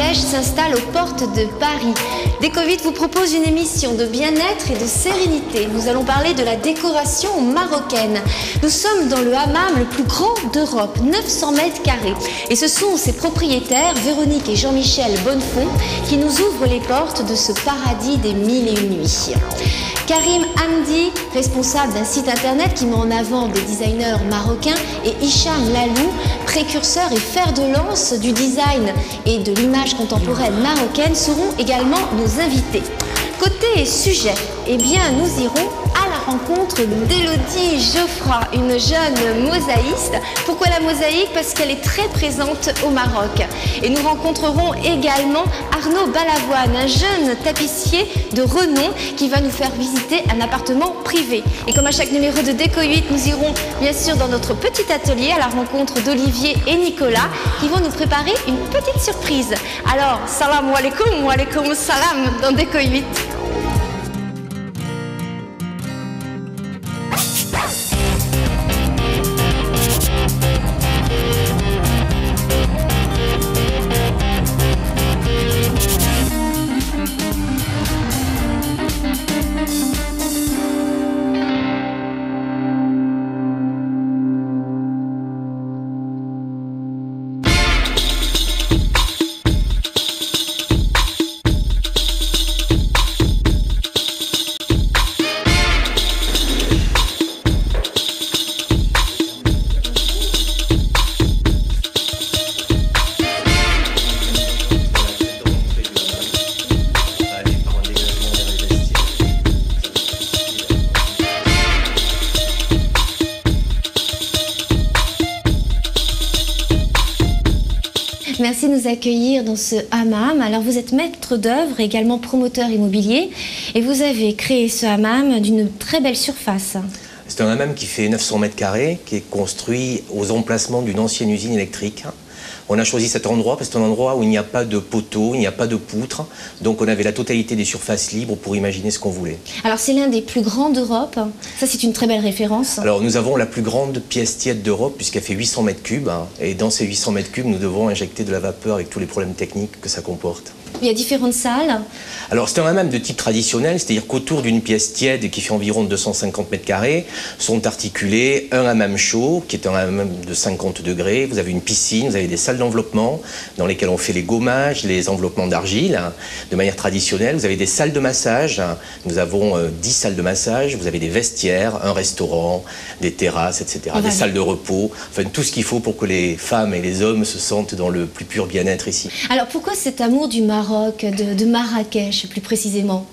Marrakech s'installe aux portes de Paris. Déco8 vous propose une émission de bien-être et de sérénité. Nous allons parler de la décoration marocaine. Nous sommes dans le hammam le plus grand d'Europe, 900 mètres carrés. Et ce sont ses propriétaires, Véronique et Jean-Michel Bonnefond, qui nous ouvrent les portes de ce paradis des mille et une nuits. Karim Hamdi, responsable d'un site internet qui met en avant des designers marocains, et Hicham Lalou, précurseur et fer de lance du design et de l'image contemporaine marocaine, seront également nos invités. Côté sujet, eh bien nous irons à la rencontre d'Élodie Geoffroy, une jeune mosaïste. Pourquoi la mosaïque? Parce qu'elle est très présente au Maroc. Et nous rencontrerons également Arnaud Balavoine, un jeune tapissier de renom qui va nous faire visiter un appartement privé. Et comme à chaque numéro de Déco8, nous irons bien sûr dans notre petit atelier à la rencontre d'Olivier et Nicolas qui vont nous préparer une petite surprise. Alors, salam alaikum, wa alaikum salam dans Déco8. Merci de nous accueillir dans ce hammam. Alors vous êtes maître d'œuvre, également promoteur immobilier, et vous avez créé ce hammam d'une très belle surface. C'est un hammam qui fait 900 mètres carrés, qui est construit aux emplacements d'une ancienne usine électrique. On a choisi cet endroit parce que c'est un endroit où il n'y a pas de poteaux, il n'y a pas de poutres, donc on avait la totalité des surfaces libres pour imaginer ce qu'on voulait. Alors c'est l'un des plus grands d'Europe, ça c'est une très belle référence. Alors nous avons la plus grande pièce tiède d'Europe puisqu'elle fait 800 mètres cubes, et dans ces 800 mètres cubes nous devons injecter de la vapeur avec tous les problèmes techniques que ça comporte. Il y a différentes salles. Alors c'est un hammam de type traditionnel, c'est-à-dire qu'autour d'une pièce tiède qui fait environ 250 mètres carrés sont articulés un hammam chaud qui est un hammam de 50 degrés. Vous avez une piscine, vous avez des salles d'enveloppement dans lesquelles on fait les gommages, les enveloppements d'argile de manière traditionnelle. Vous avez des salles de massage, nous avons 10 salles de massage, vous avez des vestiaires, un restaurant, des terrasses, etc. Des salles de repos, enfin tout ce qu'il faut pour que les femmes et les hommes se sentent dans le plus pur bien-être ici. Alors pourquoi cet amour du Maroc, de Marrakech plus précisément?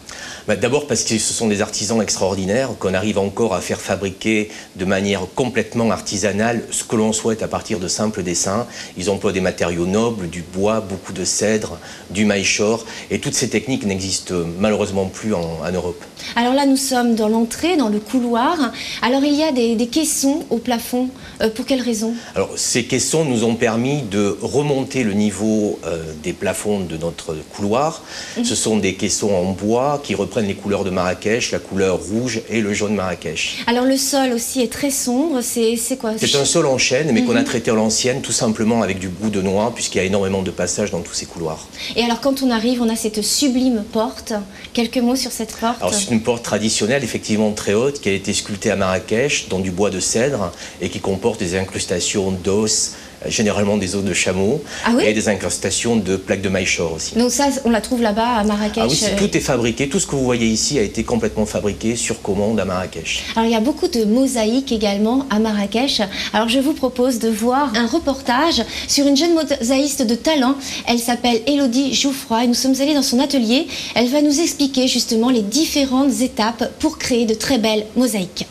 D'abord parce que ce sont des artisans extraordinaires qu'on arrive encore à faire fabriquer de manière complètement artisanale ce que l'on souhaite à partir de simples dessins. Ils emploient des matériaux nobles, du bois, beaucoup de cèdre, du maillechort, et toutes ces techniques n'existent malheureusement plus en Europe. Alors là nous sommes dans l'entrée, dans le couloir. Alors il y a des caissons au plafond, pour quelles raisons? Alors ces caissons nous ont permis de remonter le niveau des plafonds de notre couloir. Ce sont des caissons en bois qui reprennent les couleurs de Marrakech, la couleur rouge et le jaune Marrakech. Alors le sol aussi est très sombre, c'est quoi? C'est un sol en chêne, mais qu'on a traité à l'ancienne, tout simplement avec du bout de noix, puisqu'il y a énormément de passages dans tous ces couloirs. Et alors quand on arrive, on a cette sublime porte. Quelques mots sur cette porte? Alors c'est une porte traditionnelle, effectivement très haute, qui a été sculptée à Marrakech, dans du bois de cèdre, et qui comporte des incrustations d'os, généralement des os de chameau, et des incrustations de plaques de maillechort aussi. Donc ça, on la trouve là-bas à Marrakech? Ah oui, tout est fabriqué, tout ce que vous voyez ici a été complètement fabriqué sur commande à Marrakech. Alors il y a beaucoup de mosaïques également à Marrakech. Alors je vous propose de voir un reportage sur une jeune mosaïste de talent. Elle s'appelle Élodie Geoffroy et nous sommes allés dans son atelier. Elle va nous expliquer justement les différentes étapes pour créer de très belles mosaïques.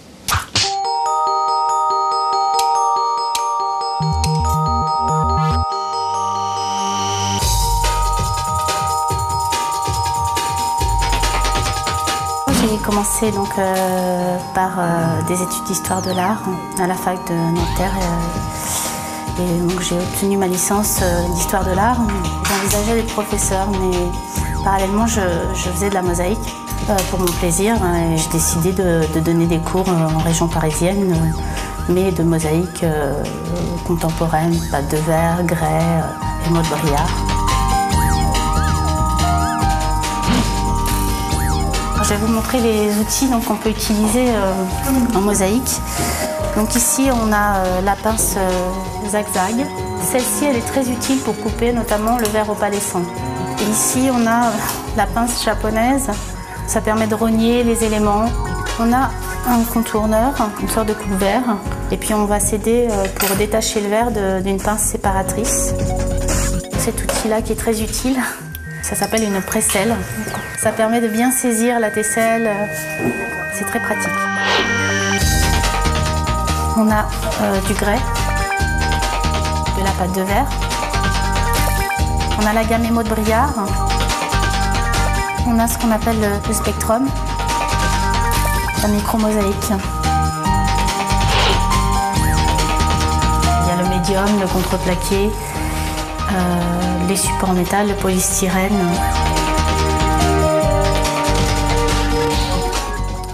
J'ai commencé donc par des études d'histoire de l'art à la fac de Nanterre et donc j'ai obtenu ma licence d'histoire de l'art. J'envisageais d'être professeur, mais parallèlement je faisais de la mosaïque pour mon plaisir et j'ai décidé de donner des cours en région parisienne, mais de mosaïque contemporaine, pâte de verre, grès et Maud Briard. Je vais vous montrer les outils qu'on peut utiliser en mosaïque. Donc ici, on a la pince zag-zag. Celle-ci, elle est très utile pour couper notamment le verre opalescent. Et ici, on a la pince japonaise. Ça permet de rogner les éléments. On a un contourneur, une sorte de coupe-verre. Et puis, on va s'aider pour détacher le verre d'une pince séparatrice. Cet outil-là qui est très utile, ça s'appelle une presselle. Ça permet de bien saisir la tesselle. C'est très pratique. On a du grès, de la pâte de verre. On a la gamme Émaux de Briard. On a ce qu'on appelle le spectrum, la micro-mosaïque. Il y a le médium, le contreplaqué, les supports en métal, le polystyrène.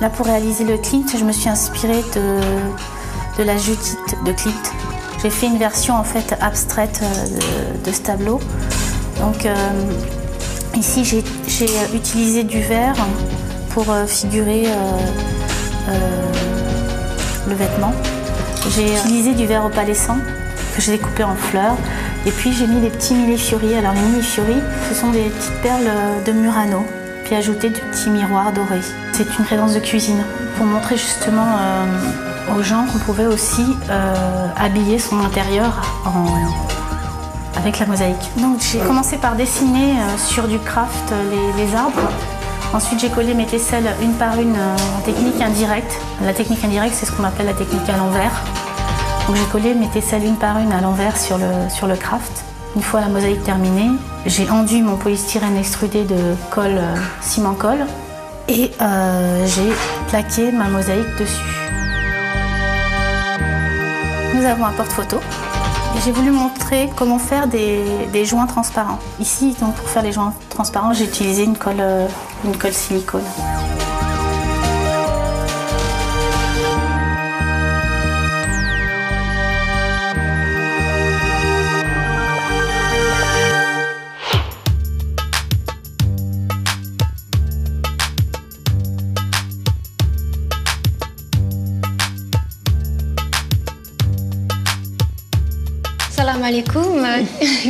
Là, pour réaliser le Klimt, je me suis inspirée de la Judith de Klimt. J'ai fait une version en fait abstraite de ce tableau. Donc ici j'ai utilisé du verre pour figurer le vêtement. J'ai utilisé du verre opalescent que j'ai découpé en fleurs. Et puis j'ai mis des petits millefiori. Alors les millefiori, ce sont des petites perles de Murano, puis ajouté de petits miroirs dorés. C'est une crédence de cuisine pour montrer justement aux gens qu'on pouvait aussi habiller son intérieur avec la mosaïque. Donc j'ai commencé par dessiner sur du craft les arbres. Ensuite j'ai collé mes tesselles une par une en technique indirecte. La technique indirecte, c'est ce qu'on appelle la technique à l'envers. Donc j'ai collé mes tesselles une par une à l'envers sur le craft. Une fois la mosaïque terminée, j'ai enduit mon polystyrène extrudé de colle ciment-colle et j'ai plaqué ma mosaïque dessus. Nous avons un porte-photo. J'ai voulu montrer comment faire des joints transparents. Ici, donc, pour faire les joints transparents, j'ai utilisé une colle silicone. Salam alaikum,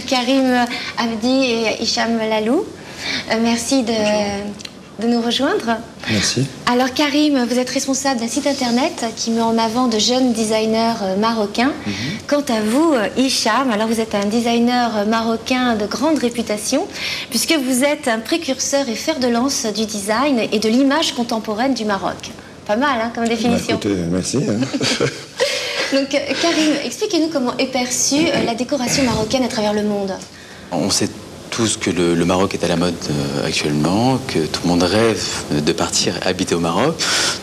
Karim Abdi et Hicham Lalou. Merci de nous rejoindre. Merci. Alors Karim, vous êtes responsable d'un site internet qui met en avant de jeunes designers marocains. Quant à vous, Hicham, alors vous êtes un designer marocain de grande réputation puisque vous êtes un précurseur et fer de lance du design et de l'image contemporaine du Maroc. Pas mal hein, comme définition. Bah, écoutez, merci. Hein. Donc Karim, expliquez-nous comment est perçue la décoration marocaine à travers le monde. On sait tous que le Maroc est à la mode actuellement, que tout le monde rêve de partir habiter au Maroc.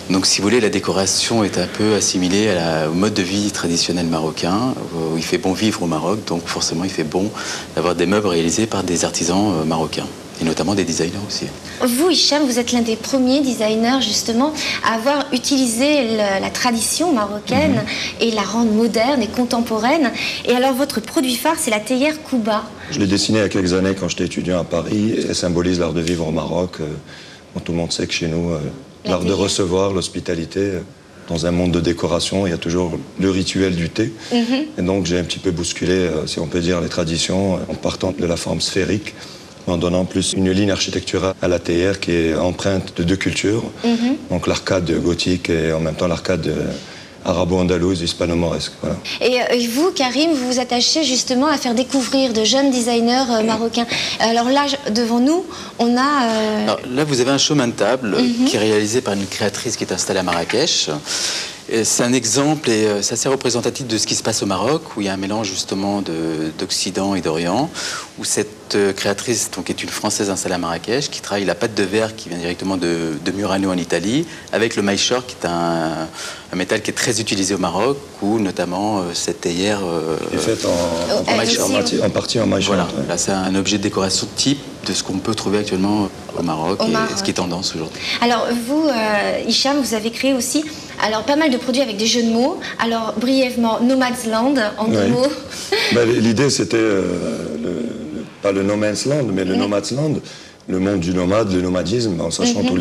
Donc si vous voulez, la décoration est un peu assimilée au mode de vie traditionnel marocain, où il fait bon vivre au Maroc, donc forcément il fait bon d'avoir des meubles réalisés par des artisans marocains. Et notamment des designers aussi. Vous, Hicham, vous êtes l'un des premiers designers, justement, à avoir utilisé la tradition marocaine et la rendre moderne et contemporaine. Et alors, votre produit phare, c'est la théière Kouba. Je l'ai dessiné il y a quelques années quand j'étais étudiant à Paris. Elle symbolise l'art de vivre au Maroc. Bon, tout le monde sait que chez nous, l'art de recevoir, l'hospitalité. Dans un monde de décoration, il y a toujours le rituel du thé. Et donc, j'ai un petit peu bousculé, si on peut dire, les traditions en partant de la forme sphérique, en donnant plus une ligne architecturale à la théière qui est empreinte de deux cultures, donc l'arcade gothique et en même temps l'arcade arabo-andalouse, hispano-mauresque. Voilà. Et vous, Karim, vous vous attachez justement à faire découvrir de jeunes designers marocains. Alors là, devant nous, on a... Alors, là, vous avez un chemin de table qui est réalisé par une créatrice qui est installée à Marrakech. C'est un exemple et c'est assez représentatif de ce qui se passe au Maroc, où il y a un mélange justement d'Occident et d'Orient, où cette créatrice donc, est une Française installée à Marrakech, qui travaille la pâte de verre qui vient directement de Murano en Italie, avec le maillechort qui est un métal qui est très utilisé au Maroc, où notamment cette théière est faite en partie en maillechort. Voilà, ouais. là c'est un objet de décoration type de ce qu'on peut trouver actuellement au Maroc et ce qui est tendance aujourd'hui. Alors vous, Hicham, vous avez créé aussi pas mal de produits avec des jeux de mots. Alors brièvement, Nomadsland, en deux mots. L'idée c'était pas le No Man's Land, mais le Nomadsland, le monde du nomade, le nomadisme, en sachant tous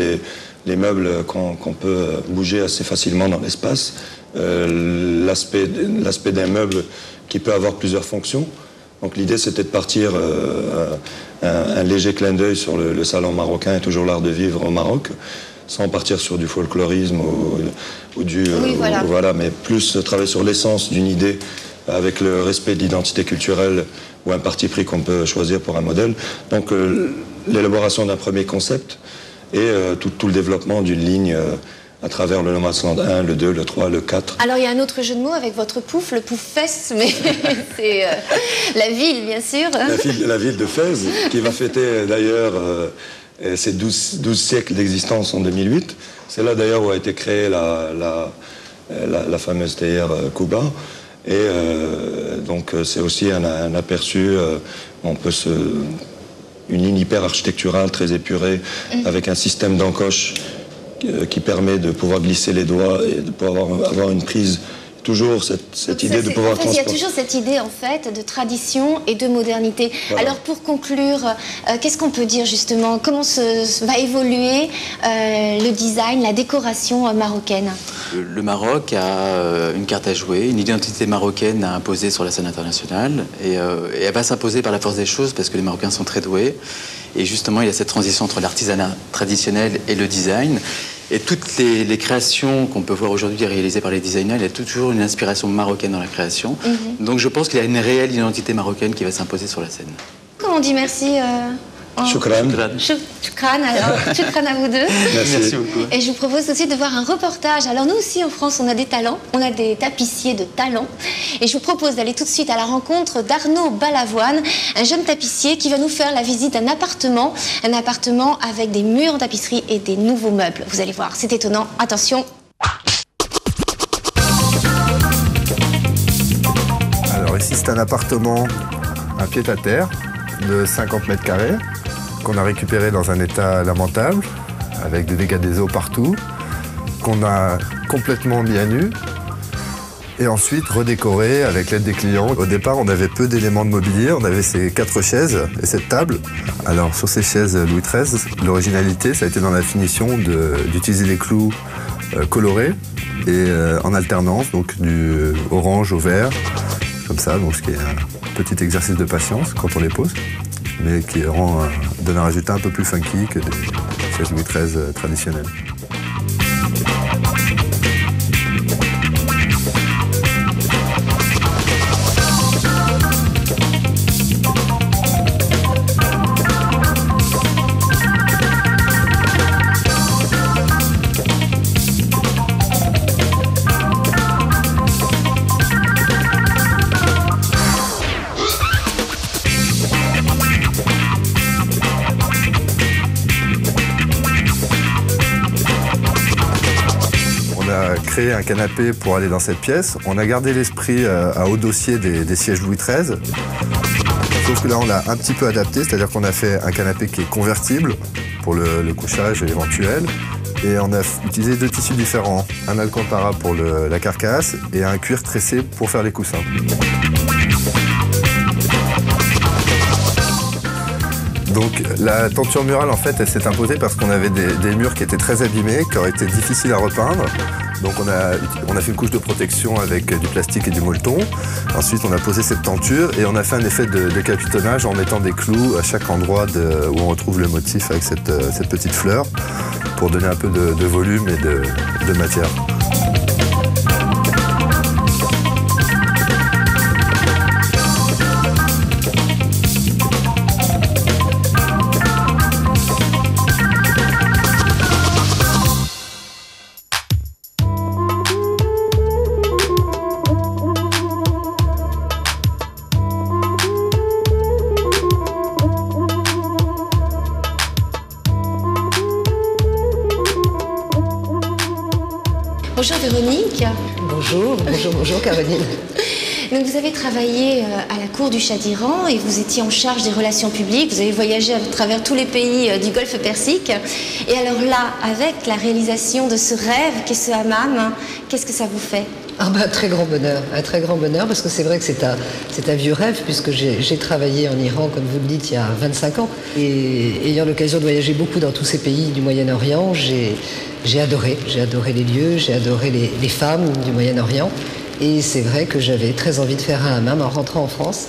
les meubles qu'on peut bouger assez facilement dans l'espace, l'aspect d'un meuble qui peut avoir plusieurs fonctions. Donc l'idée, c'était de partir un léger clin d'œil sur le salon marocain et toujours l'art de vivre au Maroc, sans partir sur du folklorisme ou du... Oui, voilà. Voilà, mais plus travailler sur l'essence d'une idée avec le respect de l'identité culturelle ou un parti pris qu'on peut choisir pour un modèle. Donc l'élaboration d'un premier concept et tout le développement d'une ligne à travers le Nomadland 1, le 2, le 3, le 4. Alors il y a un autre jeu de mots avec votre pouf, le pouf Fès, mais c'est la ville bien sûr. La ville de Fès, qui va fêter d'ailleurs ses 12 siècles d'existence en 2008. C'est là d'ailleurs où a été créée la fameuse théière Cuba. Et donc c'est aussi un aperçu, une ligne hyper architecturale, très épurée, avec un système d'encoche qui permet de pouvoir glisser les doigts et de pouvoir avoir une prise. Toujours cette idée de pouvoir transporter. Il y a toujours cette idée en fait de tradition et de modernité. Voilà. Alors pour conclure, qu'est-ce qu'on peut dire justement? Comment va évoluer le design, la décoration marocaine? Le Maroc a une carte à jouer, une identité marocaine à imposer sur la scène internationale et elle va s'imposer par la force des choses parce que les Marocains sont très doués. Et justement, il y a cette transition entre l'artisanat traditionnel et le design. Et toutes les créations qu'on peut voir aujourd'hui réalisées par les designers, il y a toujours une inspiration marocaine dans la création. Donc je pense qu'il y a une réelle identité marocaine qui va s'imposer sur la scène. Comment on dit merci Shukran. Shukran, alors shukran à vous deux. Merci beaucoup. Et je vous propose aussi de voir un reportage. Alors nous aussi en France, on a des talents, on a des tapissiers de talent. Et je vous propose d'aller tout de suite à la rencontre d'Arnaud Balavoine, un jeune tapissier qui va nous faire la visite d'un appartement avec des murs en tapisserie et des nouveaux meubles. Vous allez voir, c'est étonnant. Attention. Alors ici c'est un appartement, un pied-à-terre de 50 mètres carrés qu'on a récupéré dans un état lamentable avec des dégâts des eaux partout, qu'on a complètement mis à nu et ensuite redécoré avec l'aide des clients. Au départ, on avait peu d'éléments de mobilier, on avait ces 4 chaises et cette table. Alors sur ces chaises Louis XIII, l'originalité, ça a été dans la finition d'utiliser des clous colorés et en alternance, donc du orange au vert, comme ça, donc ce qui est un petit exercice de patience quand on les pose, mais qui donne un résultat un peu plus funky que des chaises Louis XIII traditionnelles. Créé un canapé pour aller dans cette pièce. On a gardé l'esprit à haut dossier des sièges Louis XIII. Sauf que là, on l'a un petit peu adapté, c'est-à-dire qu'on a fait un canapé qui est convertible pour le couchage éventuel. Et on a utilisé 2 tissus différents. Un alcantara pour la carcasse et un cuir tressé pour faire les coussins. Donc la tenture murale, en fait, elle s'est imposée parce qu'on avait des murs qui étaient très abîmés, qui auraient été difficiles à repeindre. Donc on a fait une couche de protection avec du plastique et du molleton. Ensuite, on a posé cette tenture et on a fait un effet de capitonnage en mettant des clous à chaque endroit où on retrouve le motif avec cette petite fleur pour donner un peu de volume et de matière. Bonjour Véronique. Bonjour Caroline. Donc vous avez travaillé à la cour du Shah d'Iran et vous étiez en charge des relations publiques. Vous avez voyagé à travers tous les pays du Golfe Persique. Et alors là, avec la réalisation de ce rêve qu'est ce hammam, qu'est-ce que ça vous fait? Ah bah, un très grand bonheur, parce que c'est vrai que c'est un vieux rêve, puisque j'ai travaillé en Iran, comme vous le dites, il y a 25 ans. Et ayant l'occasion de voyager beaucoup dans tous ces pays du Moyen-Orient, j'ai adoré les lieux, j'ai adoré les femmes du Moyen-Orient. Et c'est vrai que j'avais très envie de faire un hammam en rentrant en France.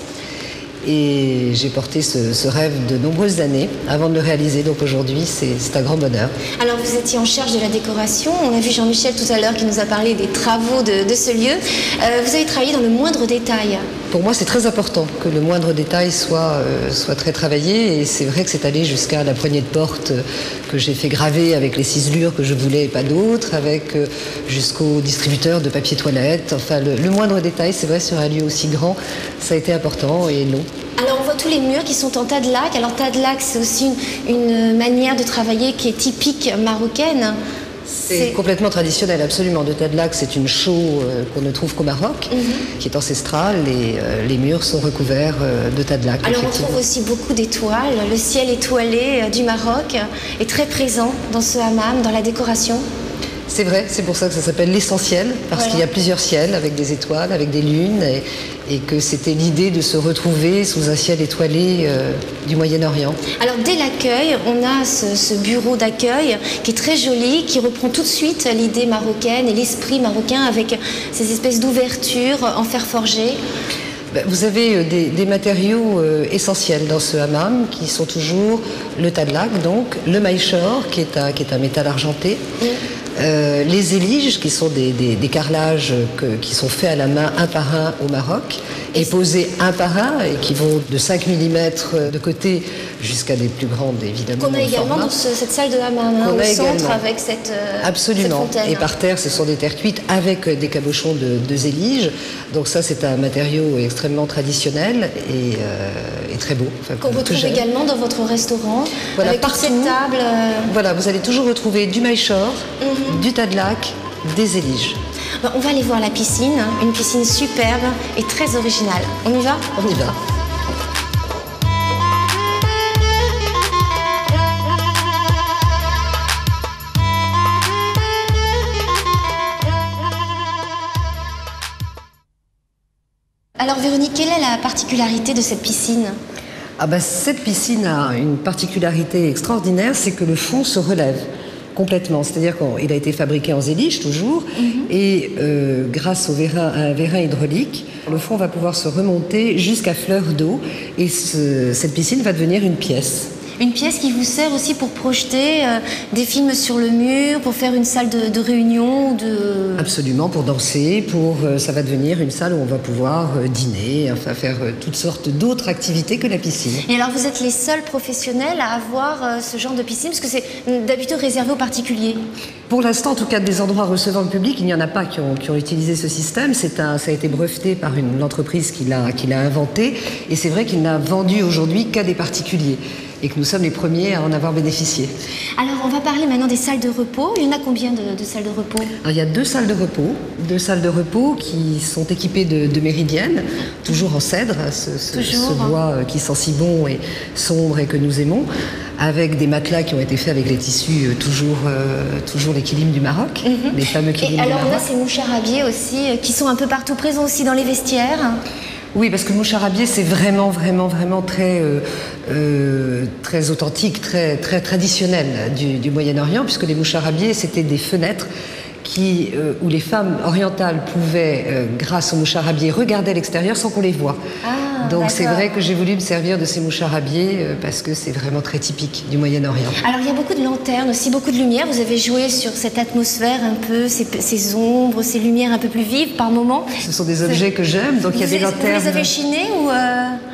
Et j'ai porté ce rêve de nombreuses années avant de le réaliser. Donc aujourd'hui, c'est un grand bonheur. Alors vous étiez en charge de la décoration. On a vu Jean-Michel tout à l'heure qui nous a parlé des travaux de ce lieu. Vous avez travaillé dans le moindre détail. Pour moi, c'est très important que le moindre détail soit très travaillé. Et c'est vrai que c'est allé jusqu'à la poignée de porte que j'ai fait graver avec les ciselures que je voulais et pas d'autres, jusqu'au distributeur de papier toilette. Enfin, le moindre détail, c'est vrai, sur un lieu aussi grand, ça a été important et long. Alors on voit tous les murs qui sont en tas de lac. Alors tas de lac, c'est aussi une manière de travailler qui est typique marocaine. C'est complètement traditionnel, absolument. De tas de lac, c'est une chaux qu'on ne trouve qu'au Maroc, qui est ancestrale, et les murs sont recouverts de tas de lac. Alors on trouve aussi beaucoup d'étoiles. Le ciel étoilé du Maroc est très présent dans ce hammam, dans la décoration. C'est vrai, c'est pour ça que ça s'appelle l'essentiel, parce qu'il y a plusieurs ciels avec des étoiles, avec des lunes, et que c'était l'idée de se retrouver sous un ciel étoilé du Moyen-Orient. Alors dès l'accueil, on a ce bureau d'accueil qui est très joli, qui reprend tout de suite l'idée marocaine et l'esprit marocain avec ces espèces d'ouvertures en fer forgé. Vous avez des matériaux essentiels dans ce hammam qui sont toujours le tas de lac, donc le maïchor qui est un métal argenté. Les éliges, qui sont des carrelages qui sont faits à la main un par un au Maroc et posés un par un et qui vont de 5 mm de côté jusqu'à des plus grandes, évidemment. Qu'on a également dans cette salle de hammam, au centre, avec cette Absolument. Cette fontaine. Et par terre, ce sont des terres cuites avec des cabochons de zélige. Donc ça, c'est un matériau extrêmement traditionnel et très beau. Enfin, qu'on retrouve également dans votre restaurant, voilà, avec toutes ces tables. Voilà, vous allez toujours retrouver du maïchor, du tas de lac, des éliges. On va aller voir la piscine, une piscine superbe et très originale. On y va ? On y va. Alors Véronique, quelle est la particularité de cette piscine ? Cette piscine a une particularité extraordinaire, c'est que le fond se relève complètement. C'est-à-dire qu'il a été fabriqué en zélige toujours, et grâce à un vérin hydraulique, le fond va pouvoir se remonter jusqu'à fleur d'eau, et cette piscine va devenir une pièce. Une pièce qui vous sert aussi pour projeter des films sur le mur, pour faire une salle de réunion Absolument, pour danser, ça va devenir une salle où on va pouvoir dîner, enfin faire toutes sortes d'autres activités que la piscine. Et alors vous êtes les seuls professionnels à avoir ce genre de piscine, parce que c'est d'habitude réservé aux particuliers? Pour l'instant, en tout cas, des endroits recevant le public, il n'y en a pas qui ont utilisé ce système. Ça a été breveté par l'entreprise qui l'a inventé, et c'est vrai qu'il n'a vendu aujourd'hui qu'à des particuliers, et que nous sommes les premiers à en avoir bénéficié. Alors, on va parler maintenant des salles de repos. Il y en a combien de salles de repos? Alors, il y a deux salles de repos qui sont équipées de méridiennes, toujours en cèdre, ce bois qui sent si bon et sombre et que nous aimons, avec des matelas qui ont été faits avec les tissus toujours les kilim du Maroc, les fameux kilim du Maroc. Et alors, on a ces moucharabiés aussi, qui sont un peu partout présents aussi dans les vestiaires. Oui, parce que le moucharabié, c'est vraiment très authentique, très traditionnel du Moyen-Orient, puisque les moucharabiés, c'était des fenêtres où les femmes orientales pouvaient, grâce aux moucharabiés, regarder à l'extérieur sans qu'on les voie. Donc c'est vrai que j'ai voulu me servir de ces moucharabiés parce que c'est vraiment très typique du Moyen-Orient. Alors il y a beaucoup de lanternes, aussi beaucoup de lumière. Vous avez joué sur cette atmosphère un peu, ces ombres, ces lumières un peu plus vives par moments. Ce sont des objets que j'aime, donc il y a des lanternes... Vous les avez chinées ou...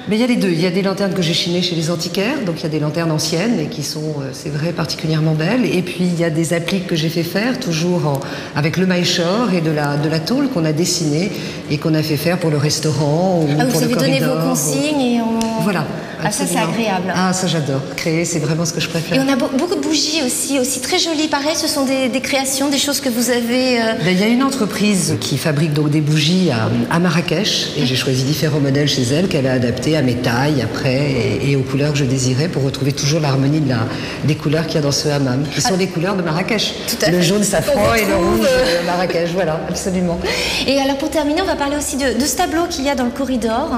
Mais il y a les deux. Il y a des lanternes que j'ai chinées chez les antiquaires, donc il y a des lanternes anciennes et qui sont, c'est vrai, particulièrement belles. Et puis il y a des appliques que j'ai fait faire, toujours avec le maïchor et de la tôle qu'on a dessinée et qu'on a fait faire pour le restaurant ou pour le corridor. Vous avez donné vos consignes et Voilà, Ah, ça c'est agréable. Ah, ça j'adore. Créer, c'est vraiment ce que je préfère. Et on a beaucoup de bougies aussi très jolies. Pareil, ce sont des créations, des choses que vous avez... Il y a une entreprise qui fabrique donc des bougies à Marrakech et j'ai choisi différents modèles chez elle qu'elle a adaptés à mes tailles après et aux couleurs que je désirais pour retrouver toujours l'harmonie des couleurs qu'il y a dans ce hammam, qui sont les couleurs de Marrakech. Tout à fait. Le jaune safran et le rouge de Marrakech, voilà, absolument. Et alors pour terminer, on va parler aussi de ce tableau qu'il y a dans le corridor.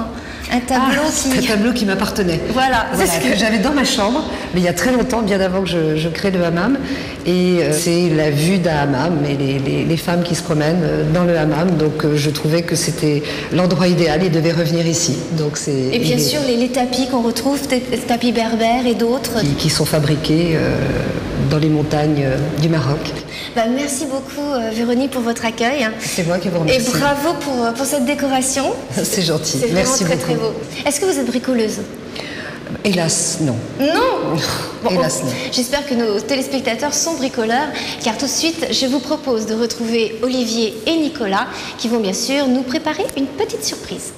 Un tableau qui m'appartenait. Voilà, que j'avais dans ma chambre, mais il y a très longtemps, bien avant que je crée le hammam. Et c'est la vue d'un hammam et les femmes qui se promènent dans le hammam. Donc je trouvais que c'était l'endroit idéal. Ils devaient revenir ici. Donc et bien sûr, les tapis qu'on retrouve, les tapis berbères et d'autres. Qui sont fabriqués dans les montagnes du Maroc. Merci beaucoup Véronique pour votre accueil. C'est moi qui vous remercie. Et bravo pour cette décoration. C'est gentil. C'est Merci très, beaucoup. très beau. Est-ce que vous êtes bricoleuse? Hélas, non. Non. Hélas, non. J'espère que nos téléspectateurs sont bricoleurs, car tout de suite, je vous propose de retrouver Olivier et Nicolas, qui vont bien sûr nous préparer une petite surprise.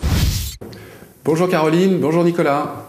Bonjour Caroline, bonjour Nicolas.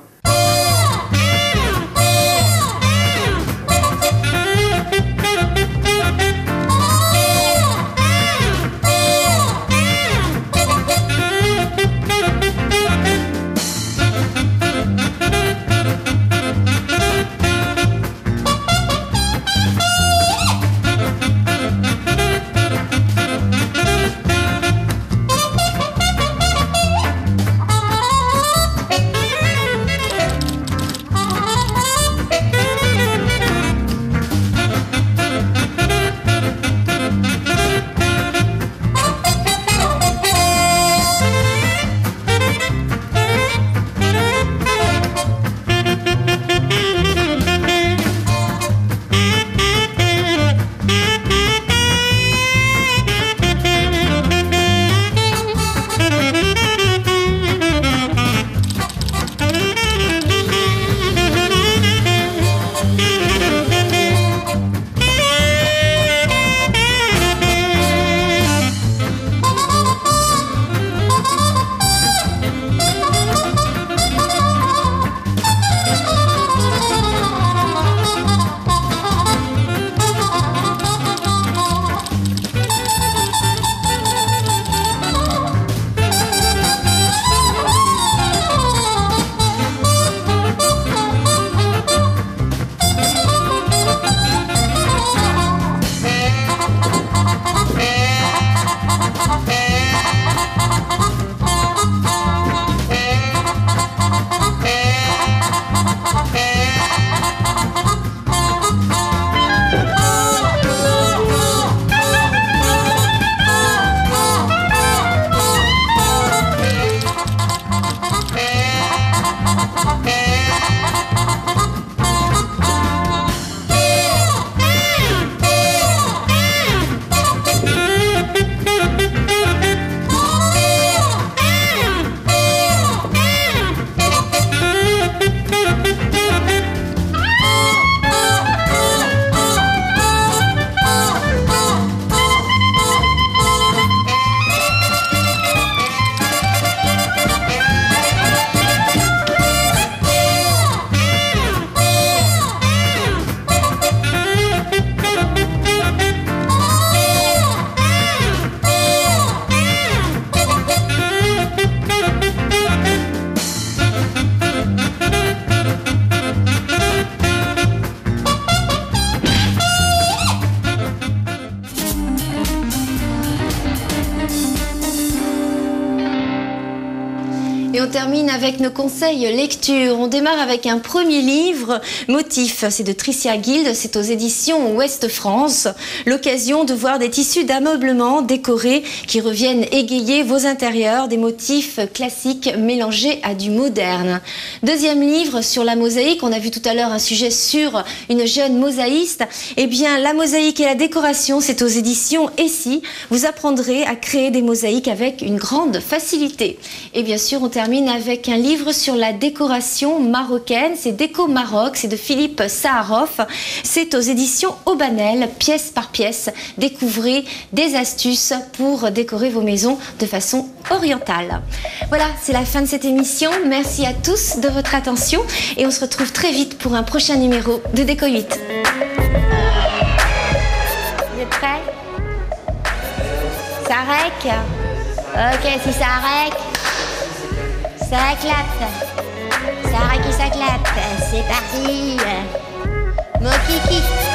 Et on termine avec nos conseils lecture. On démarre avec un premier livre, Motifs. C'est de Tricia Guild, c'est aux éditions Ouest France. L'occasion de voir des tissus d'ameublement décorés qui reviennent égayer vos intérieurs, des motifs classiques mélangés à du moderne. Deuxième livre sur la mosaïque. On a vu tout à l'heure un sujet sur une jeune mosaïste. Eh bien, la mosaïque et la décoration, c'est aux éditions Essie. Vous apprendrez à créer des mosaïques avec une grande facilité. Et bien sûr, on termine termine avec un livre sur la décoration marocaine. C'est Déco Maroc, c'est de Philippe Saharoff. C'est aux éditions Aubanel, pièce par pièce. Découvrez des astuces pour décorer vos maisons de façon orientale. Voilà, c'est la fin de cette émission. Merci à tous de votre attention et on se retrouve très vite pour un prochain numéro de Déco 8. Vous êtes prêts? Ça rèque? Ok, si ça rèque, ça éclate. Ça rèque et ça éclate. C'est parti. Mon kiki.